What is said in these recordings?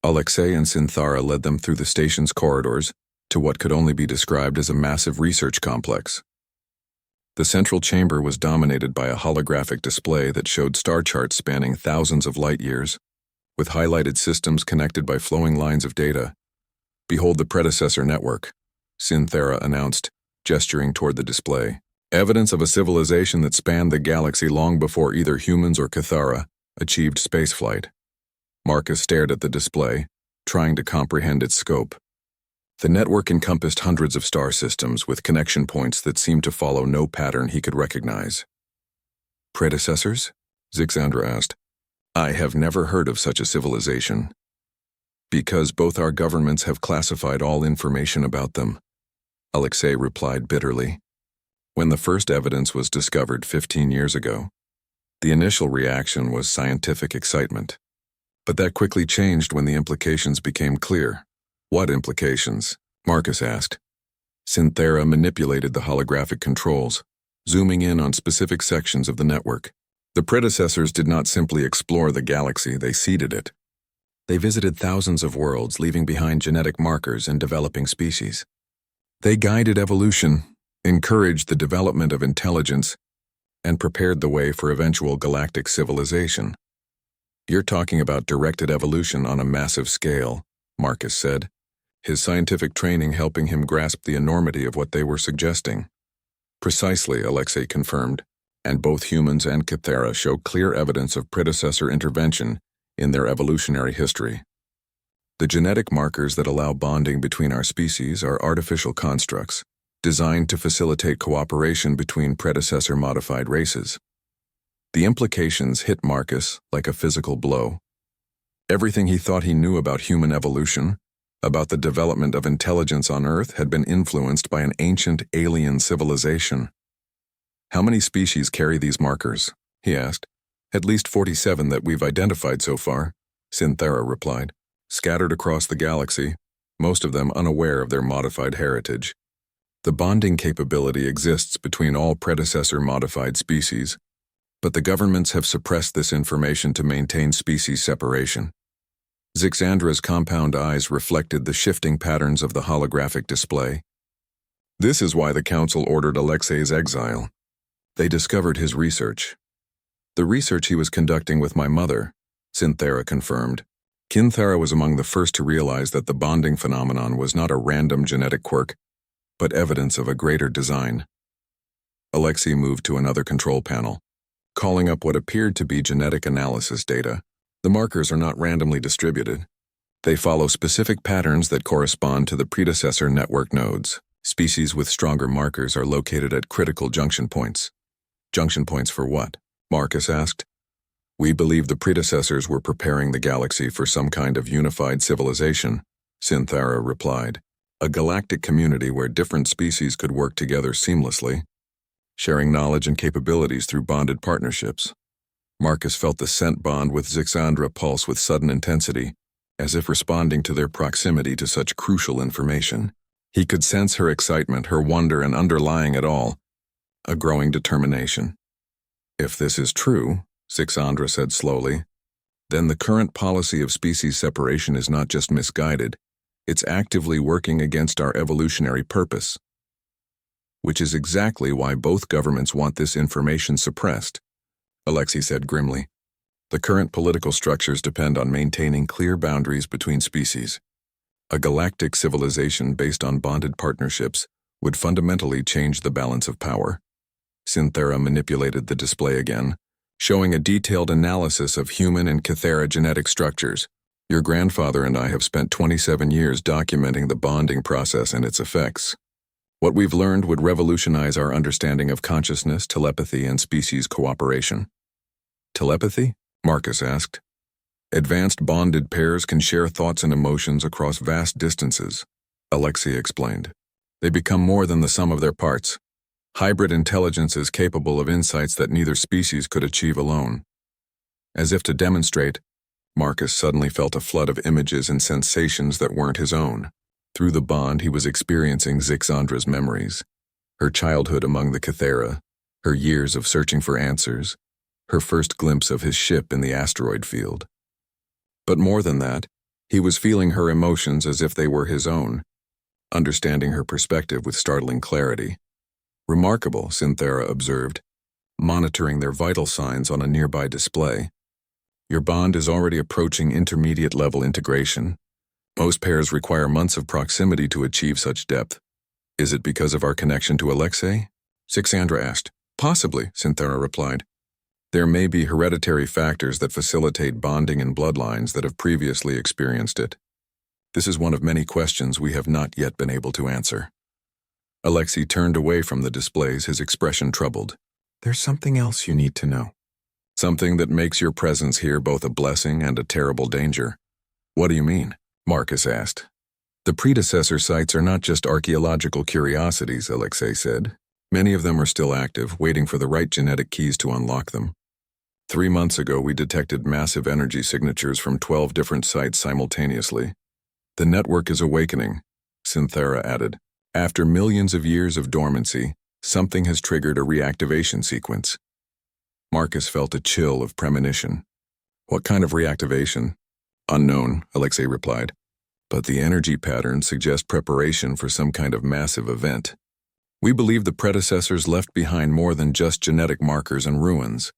Alexei and Synthara led them through the station's corridors to what could only be described as a massive research complex. The central chamber was dominated by a holographic display that showed star charts spanning thousands of light years, with highlighted systems connected by flowing lines of data. "Behold the predecessor network," Synthara announced, gesturing toward the display. "Evidence of a civilization that spanned the galaxy long before either humans or Cathara achieved spaceflight." Marcus stared at the display, trying to comprehend its scope. The network encompassed hundreds of star systems with connection points that seemed to follow no pattern he could recognize. "Predecessors?" Zixandra asked. "I have never heard of such a civilization." "Because both our governments have classified all information about them," Alexei replied bitterly. "When the first evidence was discovered 15 years ago, the initial reaction was scientific excitement. But that quickly changed when the implications became clear." "What implications?" Marcus asked. Synthara manipulated the holographic controls, zooming in on specific sections of the network. The predecessors did not simply explore the galaxy, they seeded it. They visited thousands of worlds, leaving behind genetic markers and developing species. They guided evolution, encouraged the development of intelligence, and prepared the way for eventual galactic civilization. "You're talking about directed evolution on a massive scale," Marcus said, his scientific training helping him grasp the enormity of what they were suggesting. "Precisely," Alexei confirmed, "and both humans and Cathara show clear evidence of predecessor intervention in their evolutionary history. The genetic markers that allow bonding between our species are artificial constructs, designed to facilitate cooperation between predecessor-modified races." The implications hit Marcus like a physical blow. Everything he thought he knew about human evolution, about the development of intelligence on Earth, had been influenced by an ancient alien civilization. "How many species carry these markers?" he asked. "At least 47 that we've identified so far," Synthara replied, "scattered across the galaxy, most of them unaware of their modified heritage. The bonding capability exists between all predecessor-modified species, but the governments have suppressed this information to maintain species separation." Zixandra's compound eyes reflected the shifting patterns of the holographic display. "This is why the Council ordered Alexei's exile. They discovered his research." "The research he was conducting with my mother," Synthara confirmed. "Kinthara was among the first to realize that the bonding phenomenon was not a random genetic quirk, but evidence of a greater design." Alexei moved to another control panel, calling up what appeared to be genetic analysis data. "The markers are not randomly distributed. They follow specific patterns that correspond to the predecessor network nodes. Species with stronger markers are located at critical junction points." "Junction points for what?" Marcus asked. "We believe the predecessors were preparing the galaxy for some kind of unified civilization," Synthara replied. "A galactic community where different species could work together seamlessly, sharing knowledge and capabilities through bonded partnerships." Marcus felt the scent bond with Zixandra pulse with sudden intensity, as if responding to their proximity to such crucial information. He could sense her excitement, her wonder, and underlying it all, a growing determination. "If this is true," Zixandra said slowly, "then the current policy of species separation is not just misguided, it's actively working against our evolutionary purpose. Which is exactly why both governments want this information suppressed," Alexei said grimly. "The current political structures depend on maintaining clear boundaries between species. A galactic civilization based on bonded partnerships would fundamentally change the balance of power." Synthara manipulated the display again, showing a detailed analysis of human and Cathara genetic structures. "Your grandfather and I have spent 27 years documenting the bonding process and its effects. What we've learned would revolutionize our understanding of consciousness, telepathy, and species cooperation." "Telepathy?" Marcus asked. "Advanced bonded pairs can share thoughts and emotions across vast distances," Alexei explained. "They become more than the sum of their parts. Hybrid intelligence is capable of insights that neither species could achieve alone." As if to demonstrate, Marcus suddenly felt a flood of images and sensations that weren't his own. Through the bond, he was experiencing Zixandra's memories. Her childhood among the Cathara, her years of searching for answers, her first glimpse of his ship in the asteroid field. But more than that, He was feeling her emotions as if they were his own, understanding her perspective with startling clarity. Remarkable, Synthera observed, monitoring their vital signs on a nearby display. Your bond is already approaching intermediate-level integration. Most pairs require months of proximity to achieve such depth. Is it because of our connection to Alexei? Zixandra asked. Possibly, Synthera replied. There may be hereditary factors that facilitate bonding in bloodlines that have previously experienced it. This is one of many questions we have not yet been able to answer. Alexei turned away from the displays, his expression troubled. There's something else you need to know. Something that makes your presence here both a blessing and a terrible danger. What do you mean? Marcus asked. The predecessor sites are not just archaeological curiosities, Alexei said. Many of them are still active, waiting for the right genetic keys to unlock them. 3 months ago, we detected massive energy signatures from 12 different sites simultaneously. The network is awakening, Synthera added. After millions of years of dormancy, something has triggered a reactivation sequence. Marcus felt a chill of premonition. What kind of reactivation? Unknown, Alexei replied. But the energy patterns suggest preparation for some kind of massive event. We believe the predecessors left behind more than just genetic markers and ruins.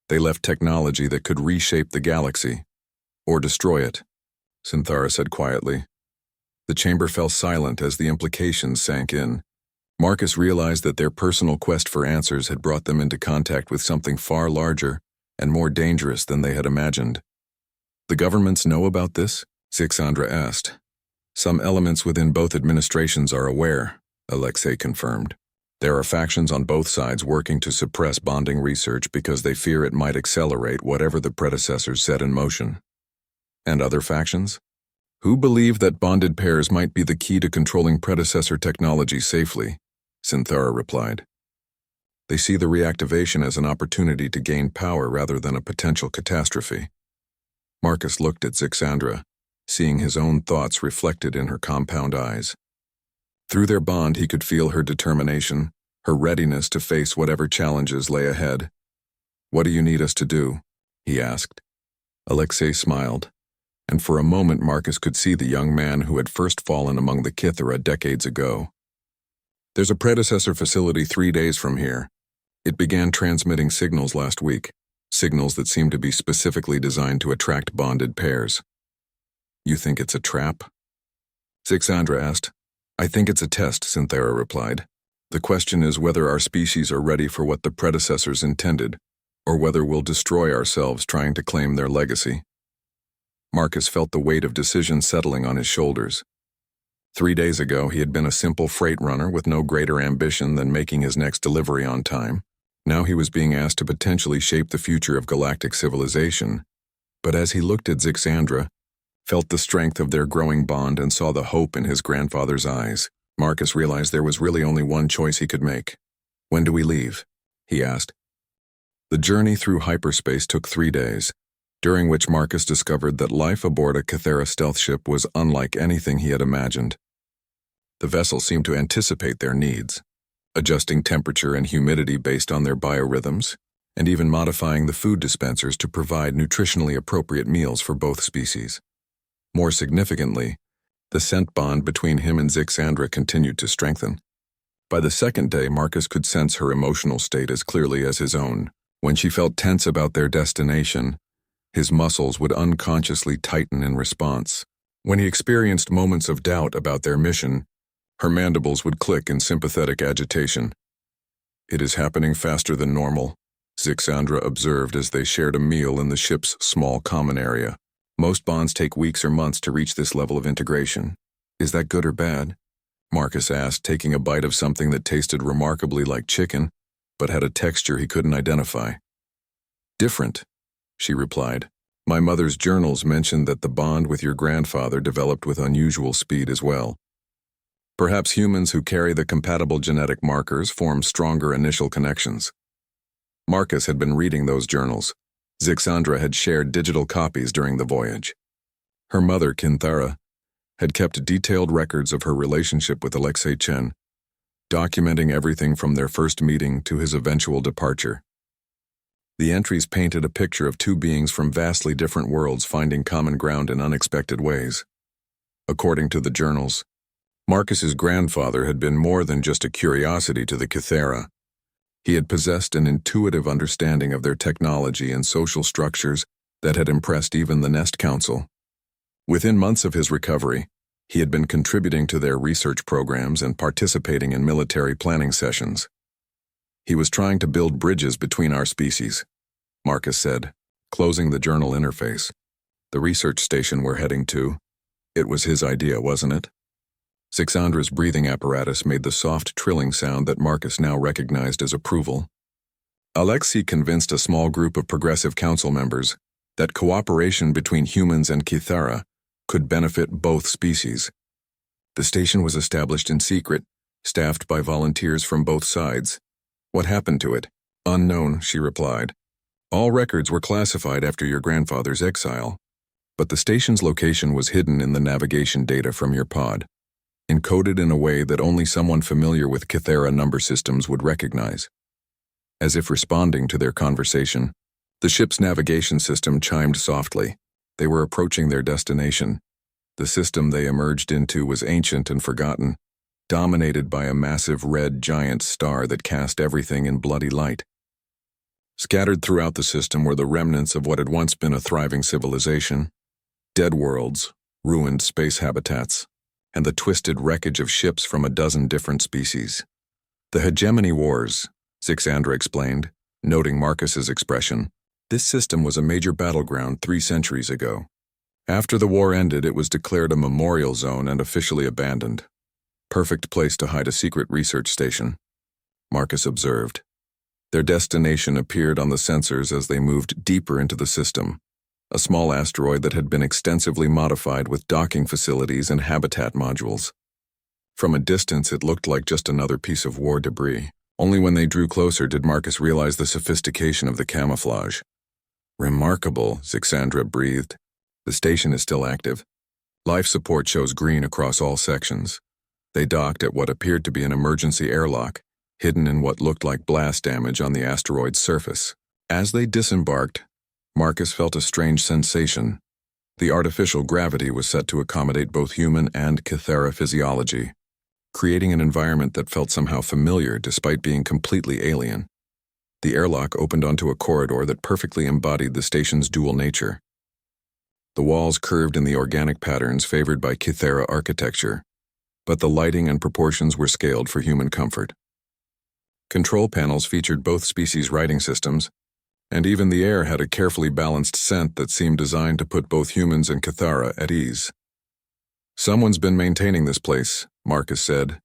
They left technology that could reshape the galaxy, or destroy it, Synthara said quietly. The chamber fell silent as the implications sank in. Marcus realized that their personal quest for answers had brought them into contact with something far larger and more dangerous than they had imagined. The governments know about this? Zixandra asked. Some elements within both administrations are aware, Alexei confirmed. There are factions on both sides working to suppress bonding research because they fear it might accelerate whatever the predecessors set in motion. And other factions? Who believe that bonded pairs might be the key to controlling predecessor technology safely, Synthara replied. They see the reactivation as an opportunity to gain power rather than a potential catastrophe. Marcus looked at Zixandra, seeing his own thoughts reflected in her compound eyes. Through their bond, he could feel her determination, her readiness to face whatever challenges lay ahead. What do you need us to do? He asked. Alexei smiled, and for a moment Marcus could see the young man who had first fallen among the Kithara decades ago. There's a predecessor facility 3 days from here. It began transmitting signals last week, signals that seem to be specifically designed to attract bonded pairs. You think it's a trap? Zixandra asked. I think it's a test, Synthera replied. The question is whether our species are ready for what the predecessors intended, or whether we'll destroy ourselves trying to claim their legacy. Marcus felt the weight of decision settling on his shoulders. 3 days ago, he had been a simple freight runner with no greater ambition than making his next delivery on time. Now he was being asked to potentially shape the future of galactic civilization. But as he looked at Zixandra, felt the strength of their growing bond and saw the hope in his grandfather's eyes, Marcus realized there was really only one choice he could make. When do we leave? He asked. The journey through hyperspace took 3 days, during which Marcus discovered that life aboard a Kithara stealth ship was unlike anything he had imagined. The vessel seemed to anticipate their needs, adjusting temperature and humidity based on their biorhythms, and even modifying the food dispensers to provide nutritionally appropriate meals for both species. More significantly, the scent bond between him and Zixandra continued to strengthen. By the second day, Marcus could sense her emotional state as clearly as his own. When she felt tense about their destination, his muscles would unconsciously tighten in response. When he experienced moments of doubt about their mission, her mandibles would click in sympathetic agitation. It is happening faster than normal, Zixandra observed as they shared a meal in the ship's small common area. Most bonds take weeks or months to reach this level of integration. Is that good or bad? Marcus asked, taking a bite of something that tasted remarkably like chicken, but had a texture he couldn't identify. Different, she replied. My mother's journals mentioned that the bond with your grandfather developed with unusual speed as well. Perhaps humans who carry the compatible genetic markers form stronger initial connections. Marcus had been reading those journals. Zixandra had shared digital copies during the voyage. Her mother, Kinthara, had kept detailed records of her relationship with Alexei Chen, documenting everything from their first meeting to his eventual departure. The entries painted a picture of two beings from vastly different worlds finding common ground in unexpected ways. According to the journals, Marcus's grandfather had been more than just a curiosity to the Kythera. He had possessed an intuitive understanding of their technology and social structures that had impressed even the Nest Council. Within months of his recovery, he had been contributing to their research programs and participating in military planning sessions. He was trying to build bridges between our species, Marcus said, closing the journal interface. The research station we're heading to. It was his idea, wasn't it? Zixandra's breathing apparatus made the soft trilling sound that Marcus now recognized as approval. Alexei convinced a small group of progressive council members that cooperation between humans and Kythera could benefit both species. The station was established in secret, staffed by volunteers from both sides. What happened to it? Unknown, she replied. All records were classified after your grandfather's exile, but the station's location was hidden in the navigation data from your pod, encoded in a way that only someone familiar with Kythera number systems would recognize. As if responding to their conversation, the ship's navigation system chimed softly. They were approaching their destination. The system they emerged into was ancient and forgotten, dominated by a massive red giant star that cast everything in bloody light. Scattered throughout the system were the remnants of what had once been a thriving civilization, dead worlds, ruined space habitats, and the twisted wreckage of ships from a dozen different species. The Hegemony Wars, Zixandra explained, noting Marcus's expression. This system was a major battleground 3 centuries ago. After the war ended, it was declared a memorial zone and officially abandoned. Perfect place to hide a secret research station, Marcus observed. Their destination appeared on the sensors as they moved deeper into the system, a small asteroid that had been extensively modified with docking facilities and habitat modules. From a distance, it looked like just another piece of war debris. Only when they drew closer did Marcus realize the sophistication of the camouflage. Remarkable, Zixandra breathed. The station is still active. Life support shows green across all sections. They docked at what appeared to be an emergency airlock, hidden in what looked like blast damage on the asteroid's surface. As they disembarked, Marcus felt a strange sensation. The artificial gravity was set to accommodate both human and Kythera physiology, creating an environment that felt somehow familiar despite being completely alien. The airlock opened onto a corridor that perfectly embodied the station's dual nature. The walls curved in the organic patterns favored by Kythera architecture, but the lighting and proportions were scaled for human comfort. Control panels featured both species' writing systems, and even the air had a carefully balanced scent that seemed designed to put both humans and Kythera at ease. Someone's been maintaining this place, Marcus said,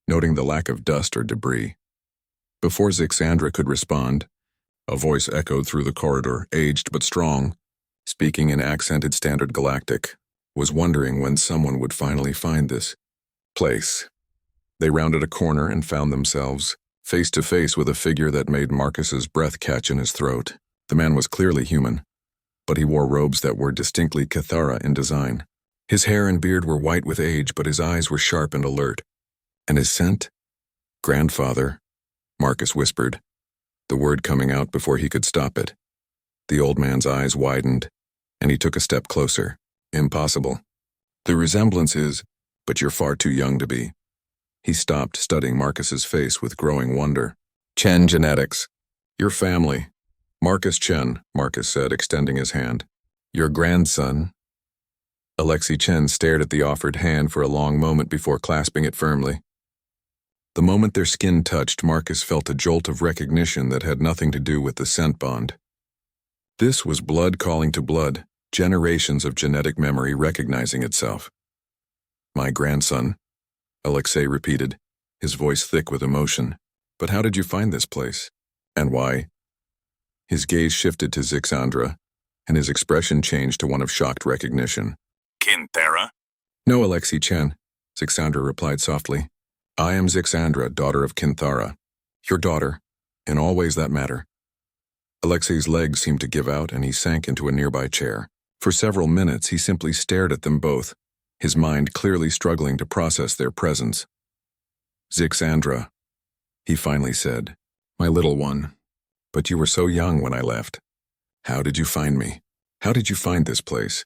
noting the lack of dust or debris. Before Zixandra could respond, a voice echoed through the corridor, aged but strong, speaking in accented Standard Galactic, was wondering when someone would finally find this place. They rounded a corner and found themselves face to face with a figure that made Marcus's breath catch in his throat. The man was clearly human, but he wore robes that were distinctly Kythera in design. His hair and beard were white with age, but his eyes were sharp and alert. And his scent? Grandfather, Marcus whispered, the word coming out before he could stop it. The old man's eyes widened, and he took a step closer. Impossible. The resemblance is, but you're far too young to be. He stopped, studying Marcus's face with growing wonder. Chen genetics. Your family. Marcus Chen, Marcus said, extending his hand. Your grandson. Alexei Chen stared at the offered hand for a long moment before clasping it firmly. The moment their skin touched, Marcus felt a jolt of recognition that had nothing to do with the scent bond. This was blood calling to blood, generations of genetic memory recognizing itself. My grandson, Alexei repeated, his voice thick with emotion. But how did you find this place? And why? His gaze shifted to Zixandra, and his expression changed to one of shocked recognition. Kythera? No, Alexei Chen, Zixandra replied softly. I am Zixandra, daughter of Kythera. Your daughter, in all ways that matter. Alexei's legs seemed to give out, and he sank into a nearby chair. For several minutes, he simply stared at them both, his mind clearly struggling to process their presence. Zixandra, he finally said, my little one. But you were so young when I left. How did you find me? How did you find this place?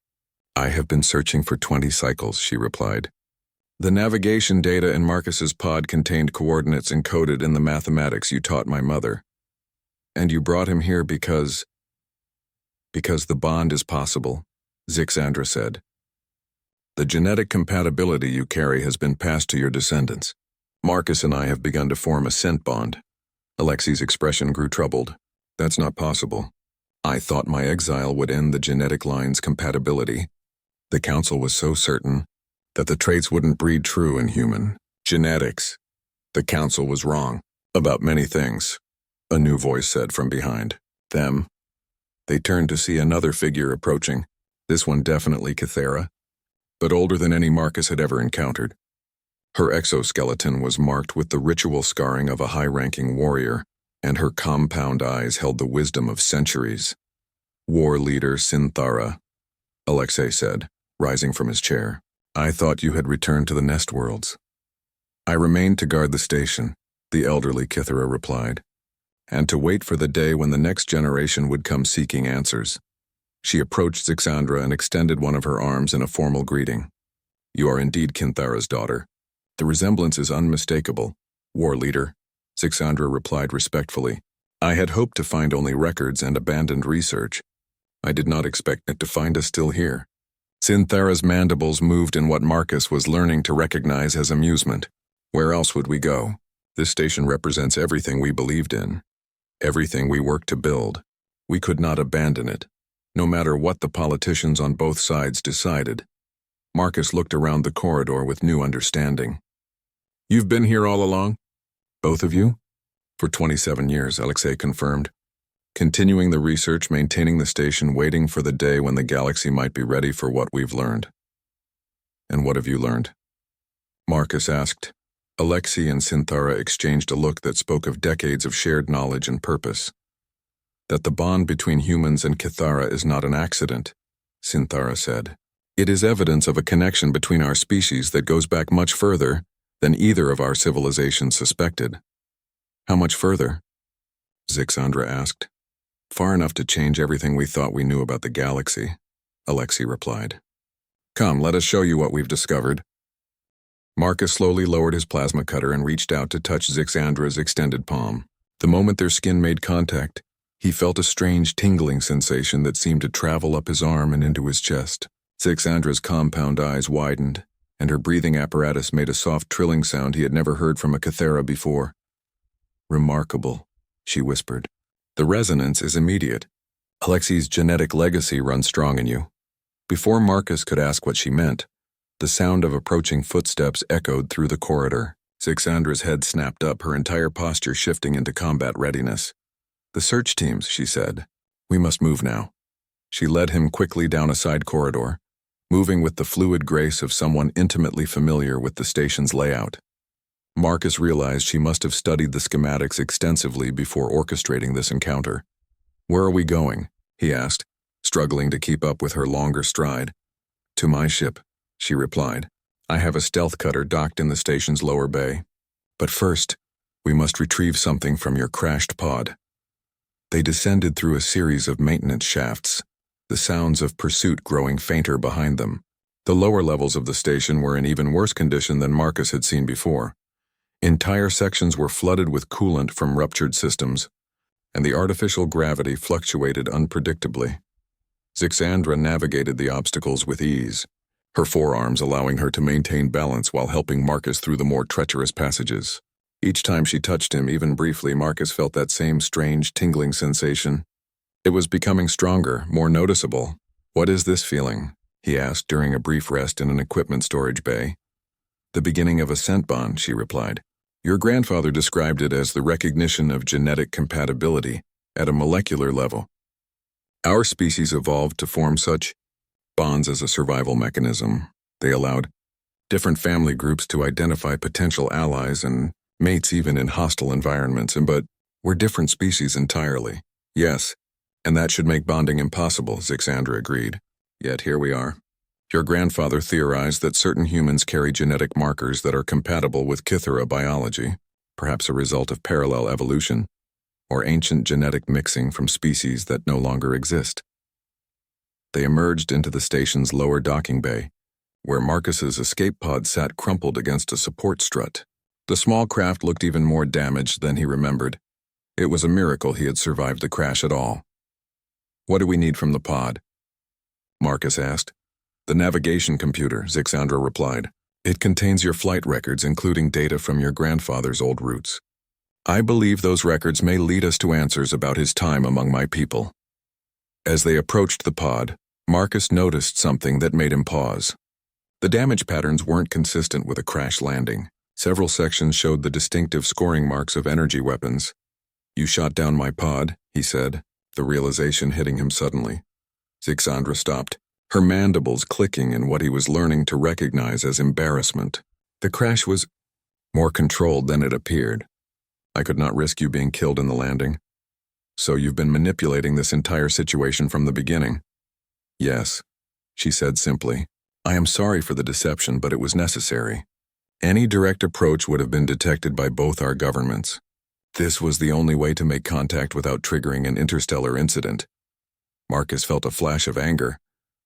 I have been searching for 20 cycles, she replied. The navigation data in Marcus's pod contained coordinates encoded in the mathematics you taught my mother. And you brought him here because the bond is possible, Zixandra said. The genetic compatibility you carry has been passed to your descendants. Marcus and I have begun to form a scent bond. Alexei's expression grew troubled. That's not possible. I thought my exile would end the genetic line's compatibility. The council was so certain that the traits wouldn't breed true in human genetics. The council was wrong about many things, a new voice said from behind them. They turned to see another figure approaching, this one definitely Kythera, but older than any Marcus had ever encountered. Her exoskeleton was marked with the ritual scarring of a high-ranking warrior, and her compound eyes held the wisdom of centuries. War leader Synthara, Alexei said, rising from his chair. I thought you had returned to the nest worlds. I remained to guard the station, the elderly Kythera replied, and to wait for the day when the next generation would come seeking answers. She approached Zixandra and extended one of her arms in a formal greeting. You are indeed Kinthara's daughter. The resemblance is unmistakable, war leader, Zixandra replied respectfully. I had hoped to find only records and abandoned research. I did not expect it to find us still here. Synthara's mandibles moved in what Marcus was learning to recognize as amusement. Where else would we go? This station represents everything we believed in, everything we worked to build. We could not abandon it, no matter what the politicians on both sides decided. Marcus looked around the corridor with new understanding. You've been here all along? Both of you? For 27 years, Alexei confirmed. Continuing the research, maintaining the station, waiting for the day when the galaxy might be ready for what we've learned. And what have you learned? Marcus asked. Alexei and Synthara exchanged a look that spoke of decades of shared knowledge and purpose. That the bond between humans and Kythera is not an accident, Synthara said. It is evidence of a connection between our species that goes back much further than either of our civilizations suspected. How much further? Zixandra asked. Far enough to change everything we thought we knew about the galaxy, Alexei replied. Come, let us show you what we've discovered. Marcus slowly lowered his plasma cutter and reached out to touch Zixandra's extended palm. The moment their skin made contact, he felt a strange tingling sensation that seemed to travel up his arm and into his chest. Zixandra's compound eyes widened, and her breathing apparatus made a soft trilling sound he had never heard from a Kythera before. Remarkable, she whispered. The resonance is immediate. Alexei's genetic legacy runs strong in you. Before Marcus could ask what she meant, the sound of approaching footsteps echoed through the corridor. Zixandra's head snapped up, her entire posture shifting into combat readiness. The search teams, she said. We must move now. She led him quickly down a side corridor, moving with the fluid grace of someone intimately familiar with the station's layout. Marcus realized she must have studied the schematics extensively before orchestrating this encounter. Where are we going? He asked, struggling to keep up with her longer stride. To my ship, she replied. I have a stealth cutter docked in the station's lower bay. But first, we must retrieve something from your crashed pod. They descended through a series of maintenance shafts, the sounds of pursuit growing fainter behind them. The lower levels of the station were in even worse condition than Marcus had seen before. Entire sections were flooded with coolant from ruptured systems, and the artificial gravity fluctuated unpredictably. Zixandra navigated the obstacles with ease, her forearms allowing her to maintain balance while helping Marcus through the more treacherous passages. Each time she touched him, even briefly, Marcus felt that same strange, tingling sensation. It was becoming stronger, more noticeable. What is this feeling? He asked during a brief rest in an equipment storage bay. The beginning of a scent bond, she replied. Your grandfather described it as the recognition of genetic compatibility at a molecular level. Our species evolved to form such bonds as a survival mechanism. They allowed different family groups to identify potential allies and mates even in hostile environments, but we're different species entirely. Yes, and that should make bonding impossible, Zixandra agreed. Yet here we are. Your grandfather theorized that certain humans carry genetic markers that are compatible with Kythera biology, perhaps a result of parallel evolution. or ancient genetic mixing from species that no longer exist. They emerged into the station's lower docking bay, where Marcus's escape pod sat crumpled against a support strut. The small craft looked even more damaged than he remembered. It was a miracle he had survived the crash at all. "What do we need from the pod?" Marcus asked. "The navigation computer," Zixandra replied. "It contains your flight records, including data from your grandfather's old routes. I believe those records may lead us to answers about his time among my people." As they approached the pod, Marcus noticed something that made him pause. The damage patterns weren't consistent with a crash landing. Several sections showed the distinctive scoring marks of energy weapons. "You shot down my pod," he said, the realization hitting him suddenly. Zixandra stopped, her mandibles clicking in what he was learning to recognize as embarrassment. The crash was more controlled than it appeared. "I could not risk you being killed in the landing. So you've been manipulating this entire situation from the beginning." "Yes," she said simply. "I am sorry for the deception, but it was necessary. Any direct approach would have been detected by both our governments. This was the only way to make contact without triggering an interstellar incident." Marcus felt a flash of anger,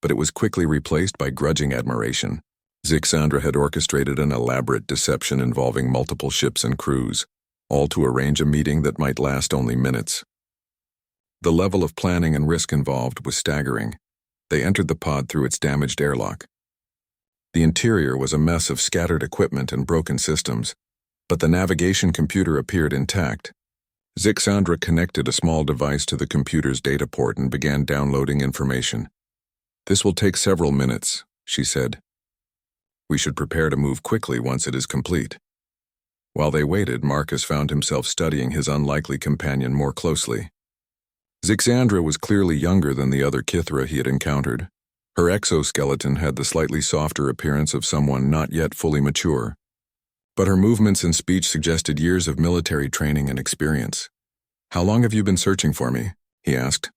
but it was quickly replaced by grudging admiration. Zixandra had orchestrated an elaborate deception involving multiple ships and crews, all to arrange a meeting that might last only minutes. The level of planning and risk involved was staggering. They entered the pod through its damaged airlock. The interior was a mess of scattered equipment and broken systems, but the navigation computer appeared intact. Zixandra connected a small device to the computer's data port and began downloading information. "This will take several minutes," she said. "We should prepare to move quickly once it is complete." While they waited, Marcus found himself studying his unlikely companion more closely. Zixandra was clearly younger than the other Kithra he had encountered. Her exoskeleton had the slightly softer appearance of someone not yet fully mature, but her movements and speech suggested years of military training and experience. "How long have you been searching for me?" he asked.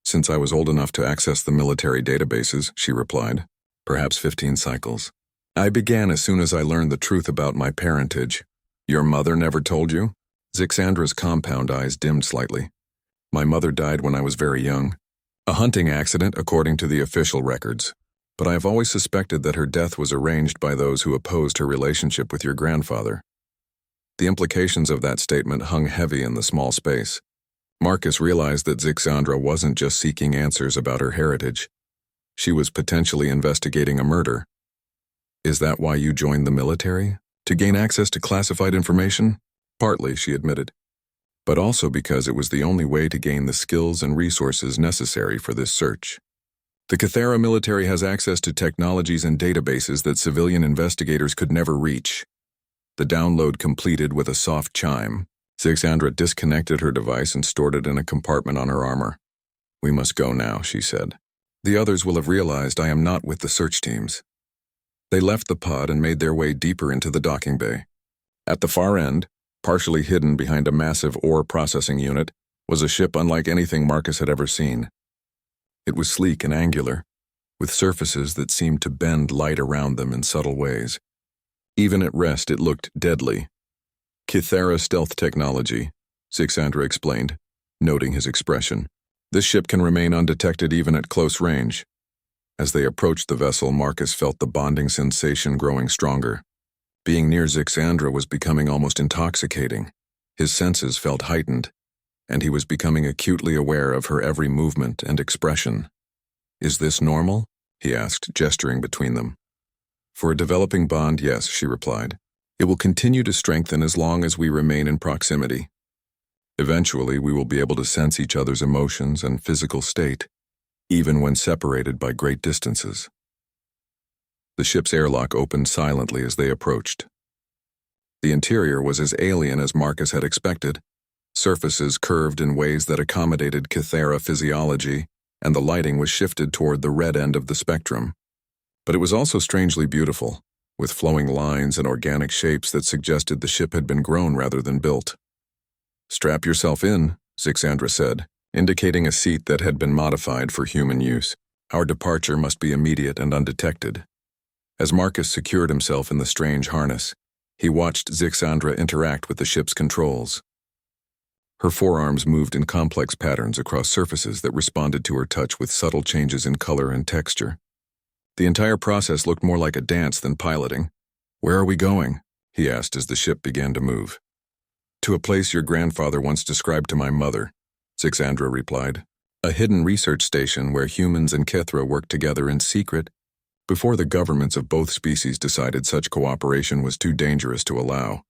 "Since I was old enough to access the military databases," she replied. "Perhaps 15 cycles. I began as soon as I learned the truth about my parentage." "Your mother never told you?" Zixandra's compound eyes dimmed slightly. "My mother died when I was very young. A hunting accident, according to the official records. But I have always suspected that her death was arranged by those who opposed her relationship with your grandfather." The implications of that statement hung heavy in the small space. Marcus realized that Zixandra wasn't just seeking answers about her heritage. She was potentially investigating a murder. "Is that why you joined the military? To gain access to classified information?" "Partly," she admitted, "but also because it was the only way to gain the skills and resources necessary for this search. The Kithara military has access to technologies and databases that civilian investigators could never reach." The download completed with a soft chime. Zixandra disconnected her device and stored it in a compartment on her armor. "We must go now," she said. "The others will have realized I am not with the search teams." They left the pod and made their way deeper into the docking bay. At the far end, partially hidden behind a massive ore processing unit, was a ship unlike anything Marcus had ever seen. It was sleek and angular, with surfaces that seemed to bend light around them in subtle ways. Even at rest, it looked deadly. "Kithara stealth technology," Zixandra explained, noting his expression. "This ship can remain undetected even at close range." As they approached the vessel, Marcus felt the bonding sensation growing stronger. Being near Zixandra was becoming almost intoxicating. His senses felt heightened, and he was becoming acutely aware of her every movement and expression. "Is this normal?" he asked, gesturing between them. "For a developing bond, yes," she replied. "It will continue to strengthen as long as we remain in proximity. Eventually, we will be able to sense each other's emotions and physical state, even when separated by great distances." The ship's airlock opened silently as they approached. The interior was as alien as Marcus had expected. Surfaces curved in ways that accommodated Kithara physiology, and the lighting was shifted toward the red end of the spectrum. But it was also strangely beautiful, with flowing lines and organic shapes that suggested the ship had been grown rather than built. "Strap yourself in," Zixandra said, indicating a seat that had been modified for human use. "Our departure must be immediate and undetected." As Marcus secured himself in the strange harness, he watched Zixandra interact with the ship's controls. Her forearms moved in complex patterns across surfaces that responded to her touch with subtle changes in color and texture. The entire process looked more like a dance than piloting. "Where are we going?" he asked as the ship began to move. "To a place your grandfather once described to my mother," Zixandra replied. "A hidden research station where humans and Kithra worked together in secret before the governments of both species decided such cooperation was too dangerous to allow."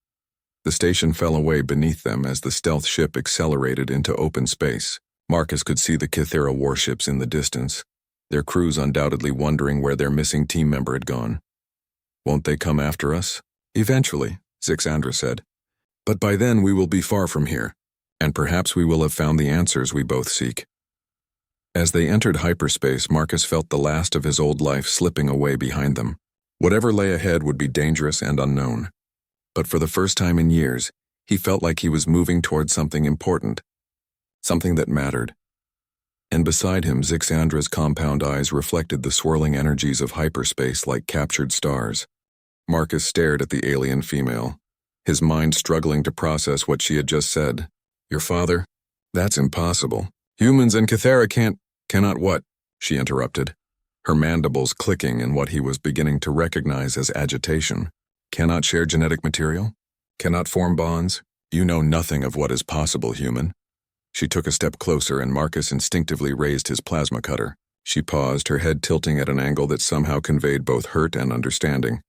The station fell away beneath them as the stealth ship accelerated into open space. Marcus could see the Kithera warships in the distance, their crews undoubtedly wondering where their missing team member had gone. "Won't they come after us?" "Eventually," Zixandra said. "But by then we will be far from here, and perhaps we will have found the answers we both seek." As they entered hyperspace, Marcus felt the last of his old life slipping away behind them. Whatever lay ahead would be dangerous and unknown. But for the first time in years, he felt like he was moving towards something important, something that mattered. And beside him, Zixandra's compound eyes reflected the swirling energies of hyperspace like captured stars. Marcus stared at the alien female, his mind struggling to process what she had just said. "Your father? That's impossible. Humans and Kithera cannot what?" she interrupted, her mandibles clicking in what he was beginning to recognize as agitation. "Cannot share genetic material? Cannot form bonds? You know nothing of what is possible, human." She took a step closer and Marcus instinctively raised his plasma cutter. She paused, her head tilting at an angle that somehow conveyed both hurt and understanding.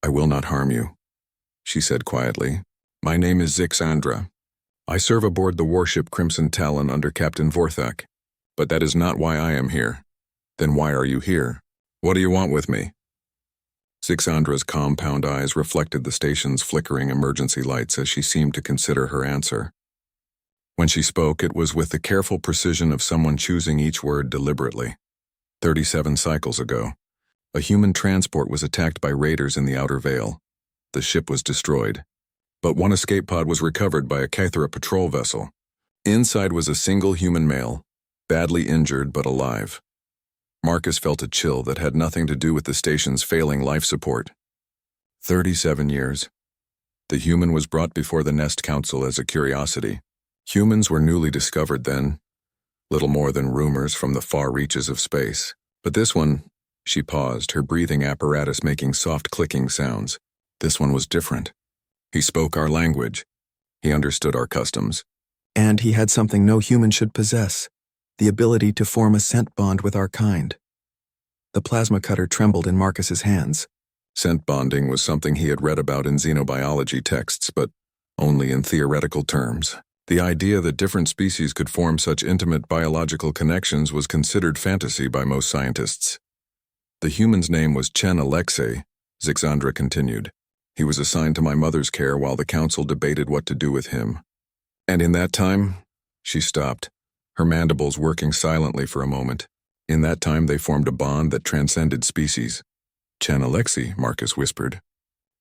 "I will not harm you," she said quietly. "My name is Zixandra. I serve aboard the warship Crimson Talon under Captain Vorthak. But that is not why I am here." "Then why are you here? What do you want with me?" Zixandra's compound eyes reflected the station's flickering emergency lights as she seemed to consider her answer. When she spoke, it was with the careful precision of someone choosing each word deliberately. 37 cycles ago, a human transport was attacked by raiders in the Outer Veil. The ship was destroyed, but one escape pod was recovered by a Kithera patrol vessel. Inside was a single human male, badly injured but alive. Marcus felt a chill that had nothing to do with the station's failing life support. 37 years. The human was brought before the Nest Council as a curiosity. Humans were newly discovered then, little more than rumors from the far reaches of space. But this one, she paused, her breathing apparatus making soft clicking sounds. This one was different. He spoke our language. He understood our customs. And he had something no human should possess, the ability to form a scent bond with our kind. The plasma cutter trembled in Marcus's hands. Scent bonding was something he had read about in xenobiology texts, but only in theoretical terms. The idea that different species could form such intimate biological connections was considered fantasy by most scientists. "The human's name was Chen Alexei," Zixandra continued. "He was assigned to my mother's care while the council debated what to do with him. And in that time," she stopped, her mandibles working silently for a moment. "In that time they formed a bond that transcended species." "Chen Alexei," Marcus whispered.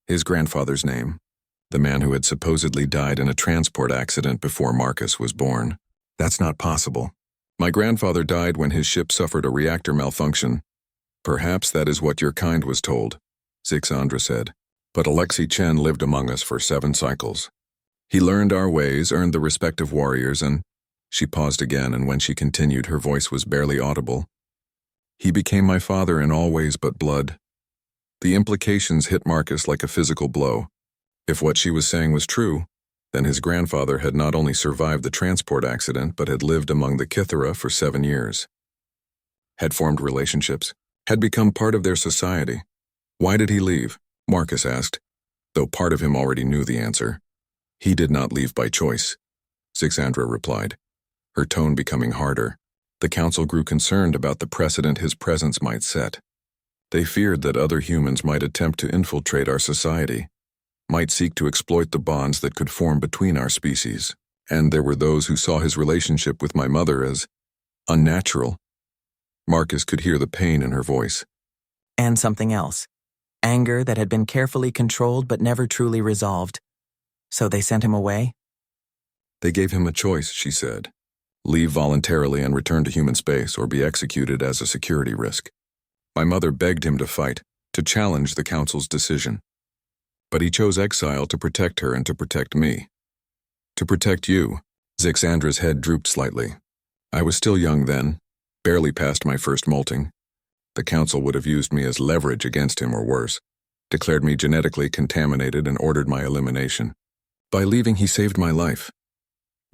His grandfather's name. The man who had supposedly died in a transport accident before Marcus was born. "That's not possible. My grandfather died when his ship suffered a reactor malfunction." "Perhaps that is what your kind was told," Zixandra said. "But Alexei Chen lived among us for 7 cycles. He learned our ways, earned the respect of warriors, and..." She paused again, and when she continued, her voice was barely audible. "He became my father in all ways but blood." The implications hit Marcus like a physical blow. If what she was saying was true, then his grandfather had not only survived the transport accident but had lived among the Kithera for 7 years. Had formed relationships, had become part of their society. Why did he leave? Marcus asked, though part of him already knew the answer. "He did not leave by choice," Zixandra replied, her tone becoming harder. The council grew concerned about the precedent his presence might set. They feared that other humans might attempt to infiltrate our society, might seek to exploit the bonds that could form between our species. And there were those who saw his relationship with my mother as unnatural. Marcus could hear the pain in her voice. And something else. Anger that had been carefully controlled but never truly resolved. So they sent him away? "They gave him a choice," she said. "Leave voluntarily and return to human space, or be executed as a security risk. My mother begged him to fight, to challenge the council's decision. But he chose exile to protect her and to protect me. To protect you." Zixandra's head drooped slightly. I was still young then, barely past my first molting. The council would have used me as leverage against him or worse, declared me genetically contaminated and ordered my elimination. By leaving, he saved my life.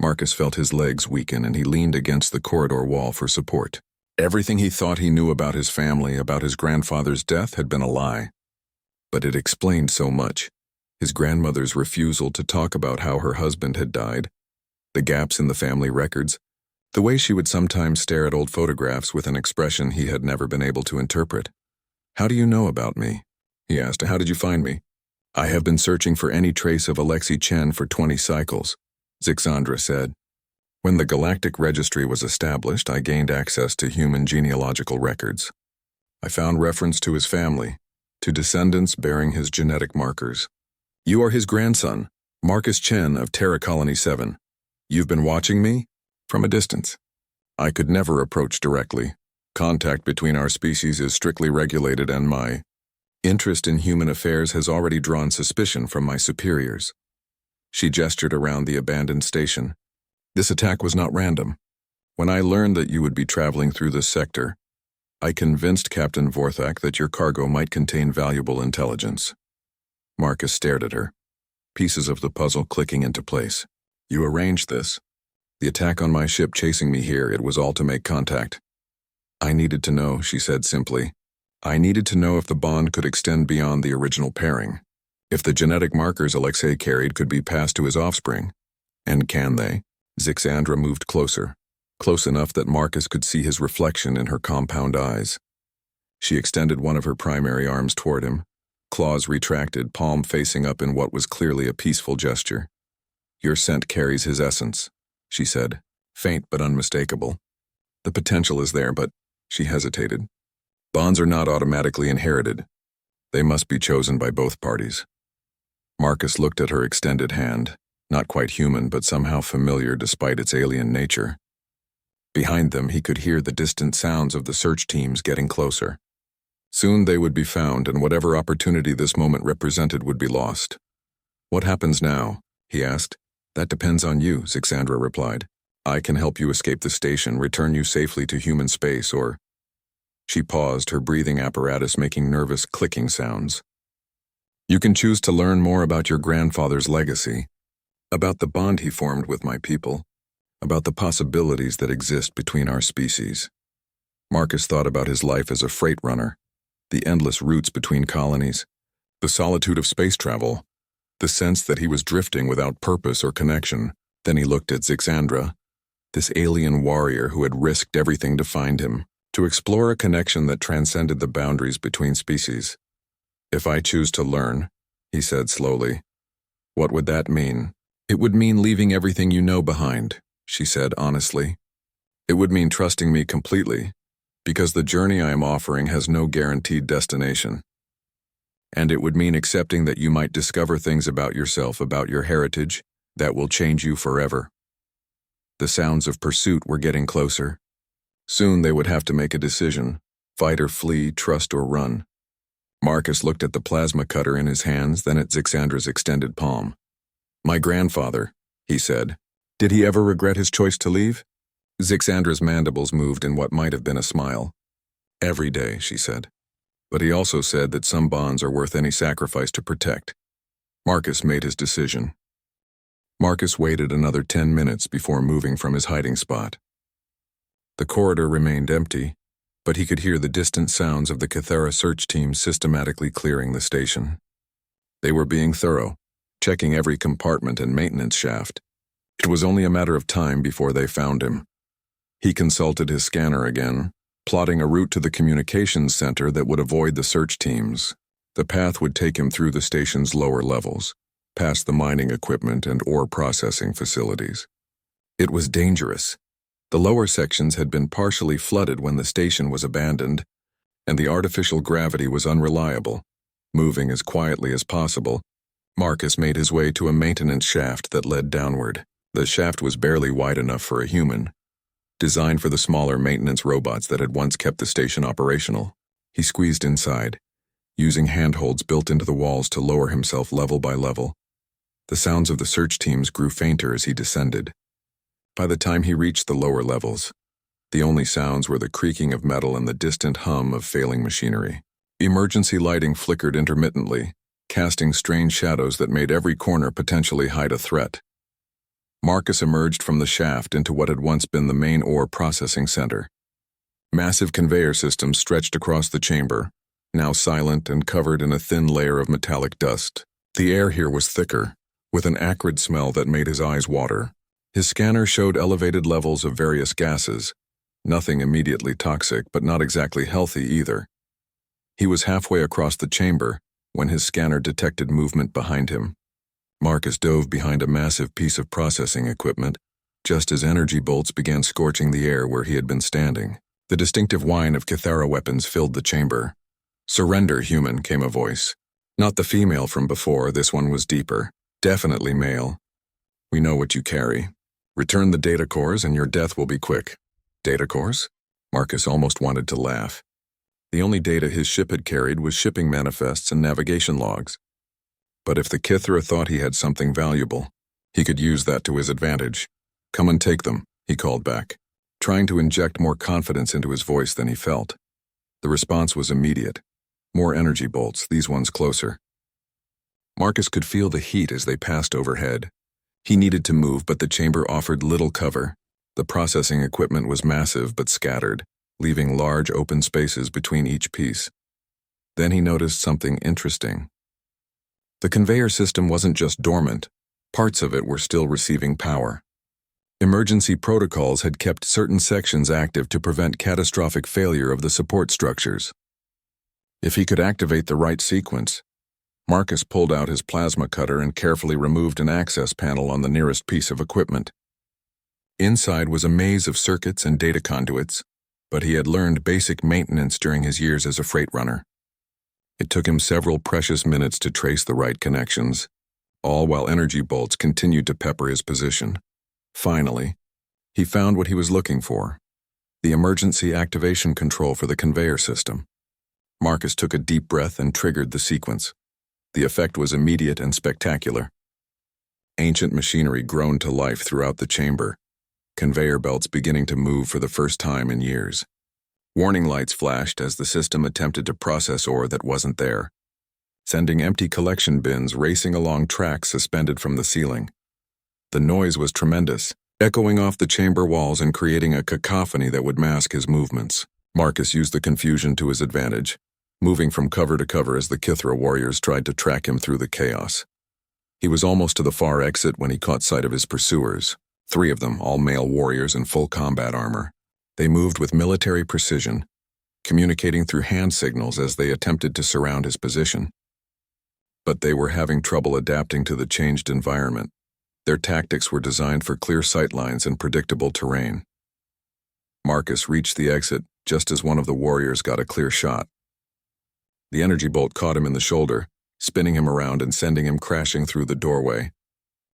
Marcus felt his legs weaken and he leaned against the corridor wall for support. Everything he thought he knew about his family, about his grandfather's death, had been a lie. But it explained so much. His grandmother's refusal to talk about how her husband had died, the gaps in the family records, the way she would sometimes stare at old photographs with an expression he had never been able to interpret. "How do you know about me?" he asked. "How did you find me?" "I have been searching for any trace of Alexei Chen for 20 cycles, Zixandra said. "When the Galactic Registry was established, I gained access to human genealogical records. I found reference to his family, to descendants bearing his genetic markers. You are his grandson, Marcus Chen of Terra Colony 7. You've been watching me? From a distance. I could never approach directly. Contact between our species is strictly regulated and my interest in human affairs has already drawn suspicion from my superiors." She gestured around the abandoned station. "This attack was not random. When I learned that you would be traveling through this sector, I convinced Captain Vorthak that your cargo might contain valuable intelligence." Marcus stared at her, pieces of the puzzle clicking into place. "You arranged this. The attack on my ship chasing me here, it was all to make contact." "I needed to know," she said simply. "I needed to know if the bond could extend beyond the original pairing. If the genetic markers Alexei carried could be passed to his offspring. And can they?" Zixandra moved closer, close enough that Marcus could see his reflection in her compound eyes. She extended one of her primary arms toward him, claws retracted, palm facing up in what was clearly a peaceful gesture. "Your scent carries his essence," she said, faint but unmistakable. "The potential is there, but—" she hesitated. "Bonds are not automatically inherited. They must be chosen by both parties." Marcus looked at her extended hand, not quite human but somehow familiar despite its alien nature. Behind them, he could hear the distant sounds of the search teams getting closer. Soon they would be found, and whatever opportunity this moment represented would be lost. "What happens now?" he asked. "That depends on you," Zixandra replied. "I can help you escape the station, return you safely to human space, or—" She paused, her breathing apparatus making nervous clicking sounds. "You can choose to learn more about your grandfather's legacy, about the bond he formed with my people, about the possibilities that exist between our species." Marcus thought about his life as a freight runner, the endless routes between colonies, the solitude of space travel, the sense that he was drifting without purpose or connection. Then he looked at Zixandra, this alien warrior who had risked everything to find him, to explore a connection that transcended the boundaries between species. "If I choose to learn," he said slowly, "what would that mean?" "It would mean leaving everything you know behind," she said honestly. "It would mean trusting me completely, because the journey I am offering has no guaranteed destination. And it would mean accepting that you might discover things about yourself, about your heritage, that will change you forever." The sounds of pursuit were getting closer. Soon they would have to make a decision, fight or flee, trust or run. Marcus looked at the plasma cutter in his hands, then at Zixandra's extended palm. "My grandfather," he said. "Did he ever regret his choice to leave?" Zixandra's mandibles moved in what might have been a smile. "Every day," she said. "But he also said that some bonds are worth any sacrifice to protect." Marcus made his decision. Marcus waited another 10 minutes before moving from his hiding spot. The corridor remained empty, but he could hear the distant sounds of the Cathera search team systematically clearing the station. They were being thorough, checking every compartment and maintenance shaft. It was only a matter of time before they found him. He consulted his scanner again, plotting a route to the communications center that would avoid the search teams. The path would take him through the station's lower levels, past the mining equipment and ore processing facilities. It was dangerous. The lower sections had been partially flooded when the station was abandoned, and the artificial gravity was unreliable. Moving as quietly as possible, Marcus made his way to a maintenance shaft that led downward. The shaft was barely wide enough for a human, designed for the smaller maintenance robots that had once kept the station operational. He squeezed inside, using handholds built into the walls to lower himself level by level. The sounds of the search teams grew fainter as he descended. By the time he reached the lower levels, the only sounds were the creaking of metal and the distant hum of failing machinery. Emergency lighting flickered intermittently, casting strange shadows that made every corner potentially hide a threat. Marcus emerged from the shaft into what had once been the main ore processing center. Massive conveyor systems stretched across the chamber, now silent and covered in a thin layer of metallic dust. The air here was thicker, with an acrid smell that made his eyes water. His scanner showed elevated levels of various gases, nothing immediately toxic but not exactly healthy either. He was halfway across the chamber when his scanner detected movement behind him. Marcus dove behind a massive piece of processing equipment, just as energy bolts began scorching the air where he had been standing. The distinctive whine of Kithara weapons filled the chamber. "Surrender, human," came a voice. Not the female from before, this one was deeper. Definitely male. "We know what you carry. Return the data cores and your death will be quick." Data cores? Marcus almost wanted to laugh. The only data his ship had carried was shipping manifests and navigation logs. But if the Kithara thought he had something valuable, he could use that to his advantage. "Come and take them," he called back, trying to inject more confidence into his voice than he felt. The response was immediate. More energy bolts, these ones closer. Marcus could feel the heat as they passed overhead. He needed to move, but the chamber offered little cover. The processing equipment was massive but scattered, leaving large open spaces between each piece. Then he noticed something interesting. The conveyor system wasn't just dormant. Parts of it were still receiving power. Emergency protocols had kept certain sections active to prevent catastrophic failure of the support structures. If he could activate the right sequence, Marcus pulled out his plasma cutter and carefully removed an access panel on the nearest piece of equipment. Inside was a maze of circuits and data conduits, but he had learned basic maintenance during his years as a freight runner. It took him several precious minutes to trace the right connections, all while energy bolts continued to pepper his position. Finally, he found what he was looking for: the emergency activation control for the conveyor system. Marcus took a deep breath and triggered the sequence. The effect was immediate and spectacular. Ancient machinery groaned to life throughout the chamber, conveyor belts beginning to move for the first time in years. Warning lights flashed as the system attempted to process ore that wasn't there, sending empty collection bins racing along tracks suspended from the ceiling. The noise was tremendous, echoing off the chamber walls and creating a cacophony that would mask his movements. Marcus used the confusion to his advantage, moving from cover to cover as the Kithara warriors tried to track him through the chaos. He was almost to the far exit when he caught sight of his pursuers, 3 of them, all male warriors in full combat armor. They moved with military precision, communicating through hand signals as they attempted to surround his position. But they were having trouble adapting to the changed environment. Their tactics were designed for clear sightlines and predictable terrain. Marcus reached the exit just as one of the warriors got a clear shot. The energy bolt caught him in the shoulder, spinning him around and sending him crashing through the doorway.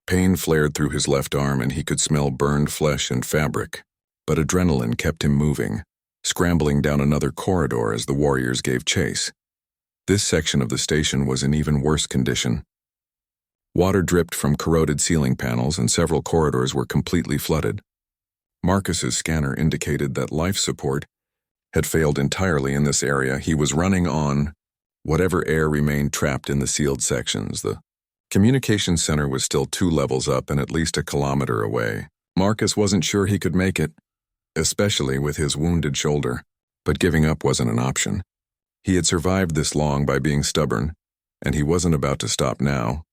Pain flared through his left arm and he could smell burned flesh and fabric. But adrenaline kept him moving, scrambling down another corridor as the warriors gave chase. This section of the station was in even worse condition. Water dripped from corroded ceiling panels and several corridors were completely flooded. Marcus's scanner indicated that life support had failed entirely in this area. He was running on whatever air remained trapped in the sealed sections. The communications center was still 2 levels up and at least a kilometer away. Marcus wasn't sure he could make it, especially with his wounded shoulder, but giving up wasn't an option. He had survived this long by being stubborn, and he wasn't about to stop now.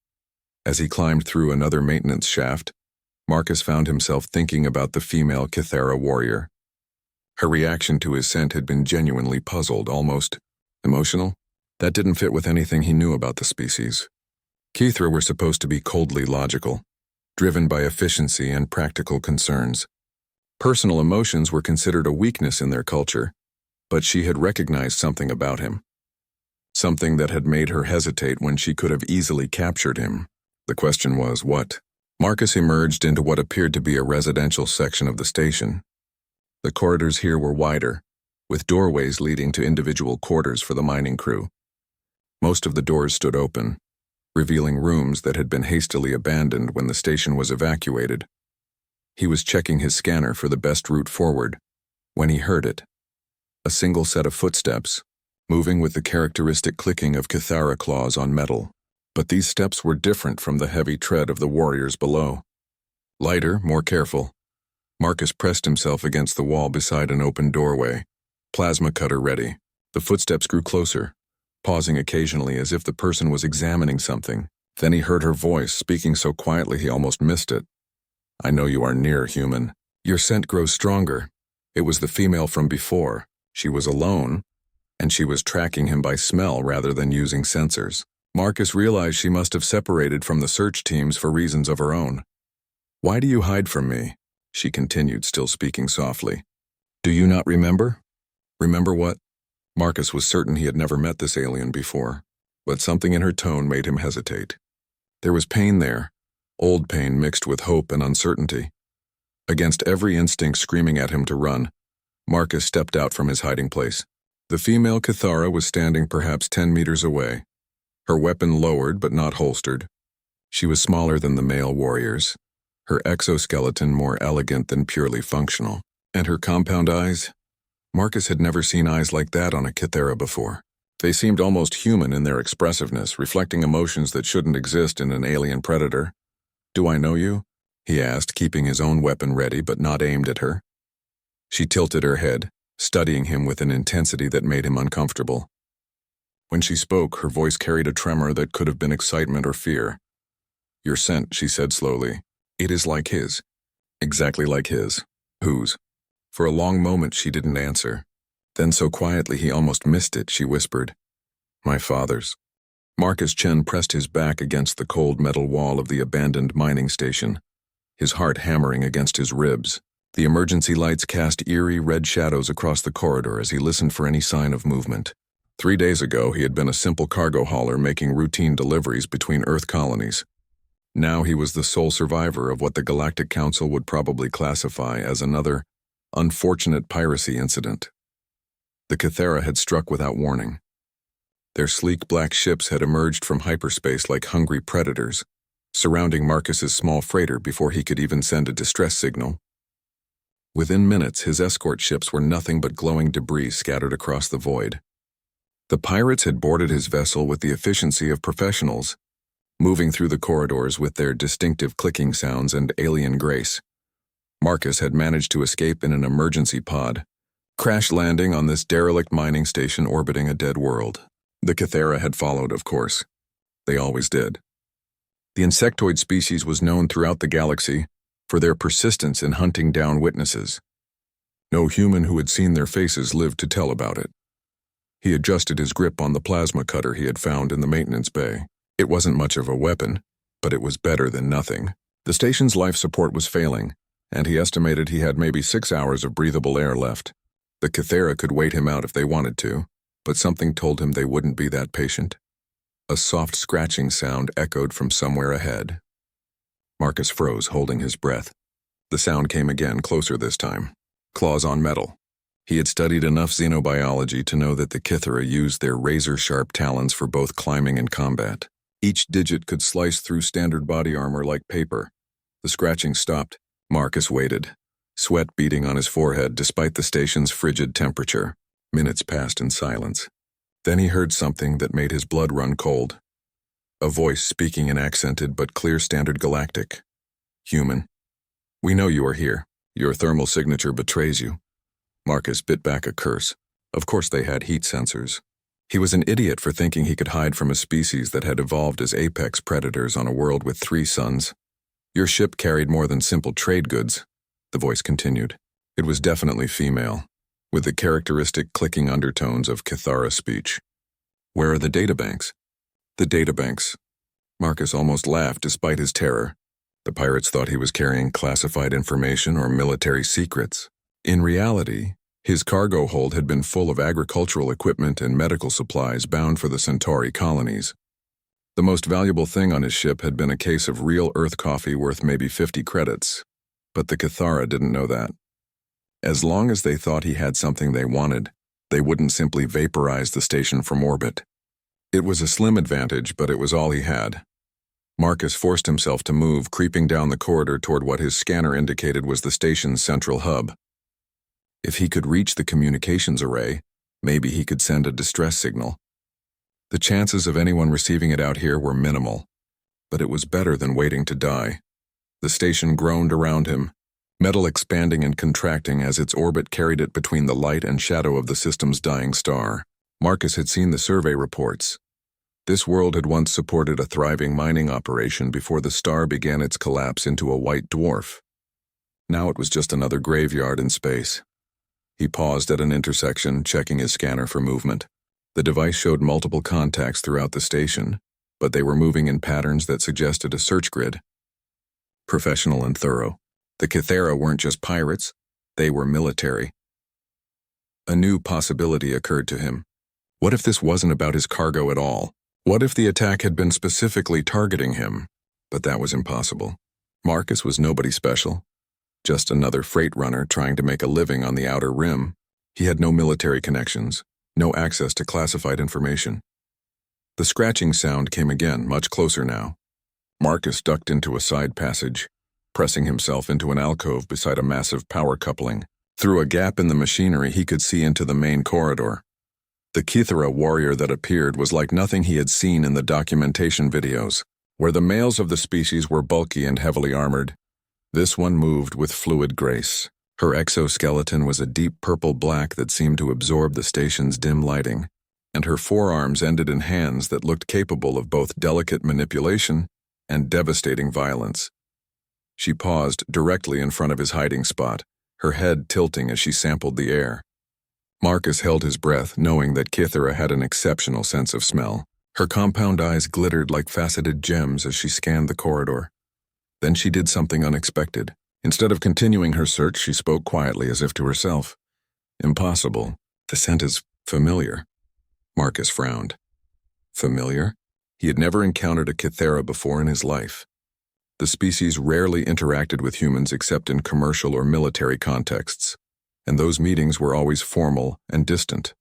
As he climbed through another maintenance shaft, Marcus found himself thinking about the female Kithara warrior. Her reaction to his scent had been genuinely puzzled, almost emotional. That didn't fit with anything he knew about the species. Kithara were supposed to be coldly logical, driven by efficiency and practical concerns. Personal emotions were considered a weakness in their culture, but she had recognized something about him. Something that had made her hesitate when she could have easily captured him. The question was, what? Marcus emerged into what appeared to be a residential section of the station. The corridors here were wider, with doorways leading to individual quarters for the mining crew. Most of the doors stood open, revealing rooms that had been hastily abandoned when the station was evacuated. He was checking his scanner for the best route forward when he heard it. A single set of footsteps, moving with the characteristic clicking of Kithara claws on metal. But these steps were different from the heavy tread of the warriors below. Lighter, more careful, Marcus pressed himself against the wall beside an open doorway, plasma cutter ready. The footsteps grew closer, pausing occasionally as if the person was examining something. Then he heard her voice, speaking so quietly he almost missed it. "I know you are near, human. Your scent grows stronger." It was the female from before. She was alone, and she was tracking him by smell rather than using sensors. Marcus realized she must have separated from the search teams for reasons of her own. "Why do you hide from me?" she continued, still speaking softly. "Do you not remember?" Remember what? Marcus was certain he had never met this alien before, but something in her tone made him hesitate. There was pain there, old pain mixed with hope and uncertainty. Against every instinct screaming at him to run, Marcus stepped out from his hiding place. The female Kithara was standing perhaps 10 meters away, her weapon lowered but not holstered. She was smaller than the male warriors, her exoskeleton more elegant than purely functional. And her compound eyes? Marcus had never seen eyes like that on a Kithara before. They seemed almost human in their expressiveness, reflecting emotions that shouldn't exist in an alien predator. "Do I know you?" he asked, keeping his own weapon ready but not aimed at her. She tilted her head, studying him with an intensity that made him uncomfortable. When she spoke, her voice carried a tremor that could have been excitement or fear. "Your scent," she said slowly. "It is like his. Exactly like his." "Whose?" For a long moment she didn't answer. Then so quietly he almost missed it, she whispered, "My father's." Marcus Chen pressed his back against the cold metal wall of the abandoned mining station, his heart hammering against his ribs. The emergency lights cast eerie red shadows across the corridor as he listened for any sign of movement. 3 days ago, he had been a simple cargo hauler making routine deliveries between Earth colonies. Now he was the sole survivor of what the Galactic Council would probably classify as another unfortunate piracy incident. The Kithara had struck without warning. Their sleek black ships had emerged from hyperspace like hungry predators, surrounding Marcus's small freighter before he could even send a distress signal. Within minutes, his escort ships were nothing but glowing debris scattered across the void. The pirates had boarded his vessel with the efficiency of professionals, moving through the corridors with their distinctive clicking sounds and alien grace. Marcus had managed to escape in an emergency pod, crash landing on this derelict mining station orbiting a dead world. The Kithara had followed, of course. They always did. The insectoid species was known throughout the galaxy for their persistence in hunting down witnesses. No human who had seen their faces lived to tell about it. He adjusted his grip on the plasma cutter he had found in the maintenance bay. It wasn't much of a weapon, but it was better than nothing. The station's life support was failing, and he estimated he had maybe 6 hours of breathable air left. The Kithara could wait him out if they wanted to, but something told him they wouldn't be that patient. A soft scratching sound echoed from somewhere ahead. Marcus froze, holding his breath. The sound came again, closer this time. Claws on metal. He had studied enough xenobiology to know that the Kithara used their razor-sharp talons for both climbing and combat. Each digit could slice through standard body armor like paper. The scratching stopped. Marcus waited, sweat beading on his forehead despite the station's frigid temperature. Minutes passed in silence. Then he heard something that made his blood run cold. A voice speaking in accented but clear standard galactic. "Human. We know you are here. Your thermal signature betrays you." Marcus bit back a curse. Of course they had heat sensors. He was an idiot for thinking he could hide from a species that had evolved as apex predators on a world with 3 suns. "Your ship carried more than simple trade goods," the voice continued. It was definitely female, with the characteristic clicking undertones of Kithara speech. "Where are the databanks?" "The databanks." Marcus almost laughed despite his terror. The pirates thought he was carrying classified information or military secrets. In reality, his cargo hold had been full of agricultural equipment and medical supplies bound for the Centauri colonies. The most valuable thing on his ship had been a case of real Earth coffee worth maybe 50 credits. But the Kithara didn't know that. As long as they thought he had something they wanted, they wouldn't simply vaporize the station from orbit. It was a slim advantage, but it was all he had. Marcus forced himself to move, creeping down the corridor toward what his scanner indicated was the station's central hub. If he could reach the communications array, maybe he could send a distress signal. The chances of anyone receiving it out here were minimal, but it was better than waiting to die. The station groaned around him, metal expanding and contracting as its orbit carried it between the light and shadow of the system's dying star. Marcus had seen the survey reports. This world had once supported a thriving mining operation before the star began its collapse into a white dwarf. Now it was just another graveyard in space. He paused at an intersection, checking his scanner for movement. The device showed multiple contacts throughout the station, but they were moving in patterns that suggested a search grid. Professional and thorough. The Kythera weren't just pirates, they were military. A new possibility occurred to him. What if this wasn't about his cargo at all? What if the attack had been specifically targeting him? But that was impossible. Marcus was nobody special. Just another freight runner trying to make a living on the outer rim. He had no military connections, no access to classified information. The scratching sound came again, much closer now. Marcus ducked into a side passage, pressing himself into an alcove beside a massive power coupling. Through a gap in the machinery, he could see into the main corridor. The Kythera warrior that appeared was like nothing he had seen in the documentation videos, where the males of the species were bulky and heavily armored. This one moved with fluid grace. Her exoskeleton was a deep purple-black that seemed to absorb the station's dim lighting, and her forearms ended in hands that looked capable of both delicate manipulation and devastating violence. She paused directly in front of his hiding spot, her head tilting as she sampled the air. Marcus held his breath, knowing that Kythera had an exceptional sense of smell. Her compound eyes glittered like faceted gems as she scanned the corridor. Then she did something unexpected. Instead of continuing her search, she spoke quietly as if to herself. Impossible. The scent is familiar. Marcus frowned. Familiar? He had never encountered a Kythera before in his life. The species rarely interacted with humans except in commercial or military contexts, and those meetings were always formal and distant.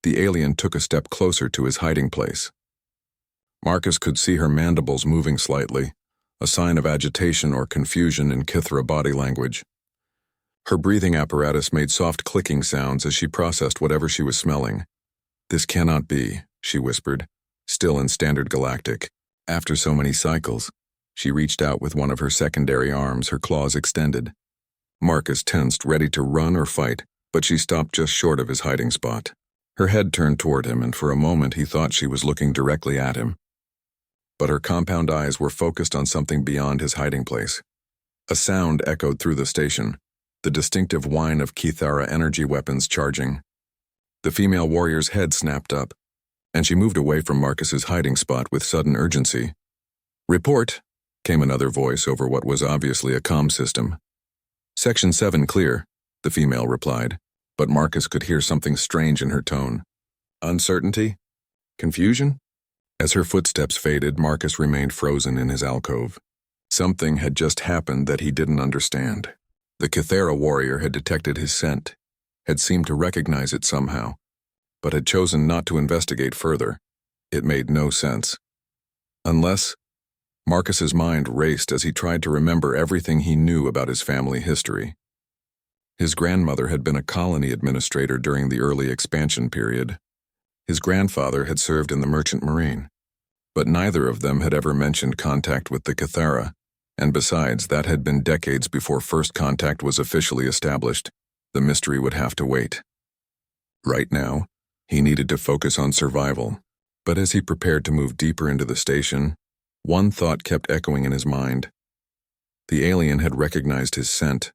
The alien took a step closer to his hiding place. Marcus could see her mandibles moving slightly, a sign of agitation or confusion in Kythera body language. Her breathing apparatus made soft clicking sounds as she processed whatever she was smelling. "This cannot be," she whispered, still in Standard Galactic. After so many cycles, she reached out with one of her secondary arms, her claws extended. Marcus tensed, ready to run or fight, but she stopped just short of his hiding spot. Her head turned toward him, and for a moment he thought she was looking directly at him. But her compound eyes were focused on something beyond his hiding place. A sound echoed through the station, the distinctive whine of Kythera energy weapons charging. The female warrior's head snapped up, and she moved away from Marcus's hiding spot with sudden urgency. "Report," came another voice over what was obviously a comm system. "Section 7 clear," the female replied, but Marcus could hear something strange in her tone. Uncertainty? Confusion? As her footsteps faded, Marcus remained frozen in his alcove. Something had just happened that he didn't understand. The Kythera warrior had detected his scent, had seemed to recognize it somehow, but had chosen not to investigate further. It made no sense. Unless... Marcus's mind raced as he tried to remember everything he knew about his family history. His grandmother had been a colony administrator during the early expansion period. His grandfather had served in the Merchant Marine, but neither of them had ever mentioned contact with the Kythera, and besides, that had been decades before first contact was officially established. The mystery would have to wait. Right now, he needed to focus on survival, but as he prepared to move deeper into the station, one thought kept echoing in his mind. The alien had recognized his scent,